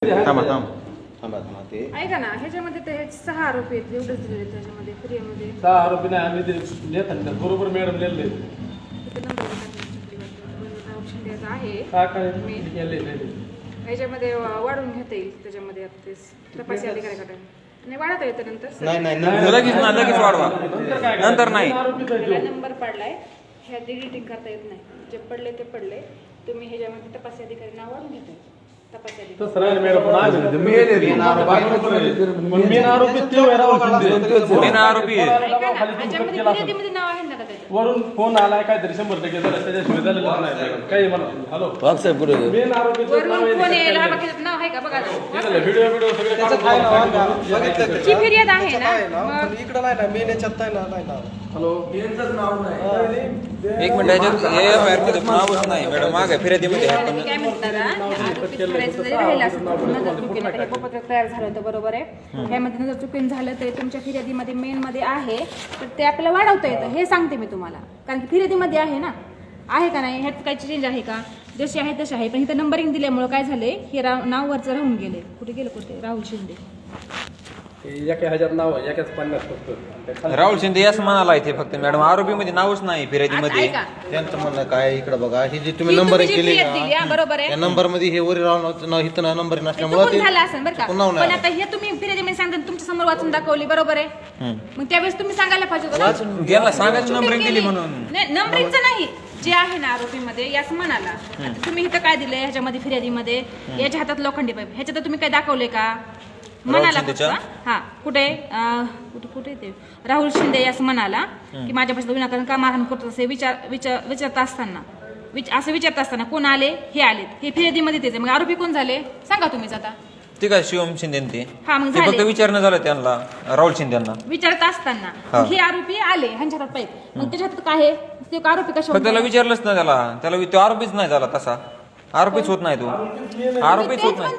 थांबा थांबा थांबा थांबा ते ऐका ना, ह्याच्यामध्ये ते 6 आरोपी आहेत, एवढंच दिले त्याच्यामध्ये फ्रीमध्ये. 6 आरोपी नाही, आम्ही ते लिहितात बरोबर मॅडम लिहिले तिथे नंबर द्यायचा आहे. काय मी लिहिले ह्याच्यामध्ये वाढून घेता येईल, त्याच्यामध्ये आता ते तपासी अधिकाऱ्याकडे नाही वाढवता येतं नंतर. नाही लगेच वाढवा नंतर नाही. ह्याला नंबर पडलाय, ह्या एडिटिंग करता येत नाही. जे पडले ते पडले. तुम्ही ह्याच्यामध्ये तपासी अधिकारी नाव वाढून घेता येईल. तपासी अधिकारी तसं नाही मॅडम, पण आज मेन आरोपी ते राहुल शिंदे. मेन आरोपी आहे. ऐका ना, ह्याच्यामध्ये फिर्यादीमध्ये नाव आहे ना त्याचं. वरून फोन आलाय काहीतरी 100% झालं, त्याच्याशिवाय झालेलं नाही काही मला. हॅलो मेन आरोपी वरून फोन यायला हा बाकीचं नाव आहे का बघा. व्हिडिओ सगळे काढून जी फिर्याद आहे ना, मग इकडं नाही ना मेन याच्यात नाही ना. हॅलो एक मिनिट याच्यात नावच नाही मॅडम. मागे फिर्यादीमध्ये आहे तुम्ही काय म्हणता ना, हे आरोपीत करायचं जरी राहिलं असेल तर नजर चुकीनं हे उपपत्रक तयार झालं होतं, बरोबर आहे. ह्यामध्ये नजर चुकीनं झालं ते तुमच्या फिर्यादीमध्ये मेन मध्ये आहे, तर ते आपल्याला वाढवता येतं हे सांगते मी तुम्हाला. कारण की फिर्यादीमध्ये आहे ना, आहे का नाही, ह्यात काही चेंज आहे का, जसे आहे तसे आहे. पण इथं नंबरिंग दिल्यामुळे काय झाले, हे नाव वरचं राहून गेले. कुठे राहुल शिंदे. एका ह्याच्यात नाव आहे, एकाच 50 फक्त. राहुल शिंदे असं म्हणाला इथे फक्त मॅडम. आरोपी मध्ये नावच नाही फिर्यादीमध्ये. ऐका, त्यांचं म्हणणं काय इकडे बघा, ही जी तुम्ही ही नंबरिंग तुम्ही जी केली फिर्याद दिली, हा, बरोबर आहे. त्या नंबर मध्ये हे वरी नाव इथं नंबरिंग नसल्यामुळे चुकून झालं असेल बरं का. चुकून नाव पण नाही आता हे तुम्ही फिर्यादीमध्ये सांगता तुमच्या समोर वाचून दाखवली, बरोबर आहे. मग त्यावेळेस तुम्ही सांगायला पाहिजे होतं ना. गेला सांगायचं शूटिंग नंबरिंग केली. दिली म्हणून. नाही, नंबरिंगचं नाही, जे आहे ना आरोपीमध्ये याच म्हणाला. आता तुम्ही इथं काय दिलंय ह्याच्यामध्ये फिर्यादीमध्ये, याच्या हातात लोखंडी पाईप, ह्याच्यात तुम्ही काय दाखवले का म्हणाला फक्त. शिंदेच्या? हा कुठे कुठे ते राहुल शिंदे असं म्हणाला की माझ्या भाषेत विनाकारण का मारहाण करतो असे विचारत असताना असं विचारत असताना कोण आले, हे आलेत, हे फिर्यादीमध्ये तेच आहे. मग आरोपी कोण झाले सांगा तुम्हीच आता. ते काय शिवम शिंदे ते हा, मग ते फक्त झाले. विचारणं झालं त्यांना, राहुल शिंदेना. विचारत असताना हा. हे आरोपी आले, ह्यांच्या हातात पाईप, मग त्याच्या हातात काय आहे, ते आरोपी कशा फक्त त्याला विचारलंच नाही त्याला तो आरोपीच नाही झाला तसा. आरोपीच होत नाही तो. आरोपीच होत नाही.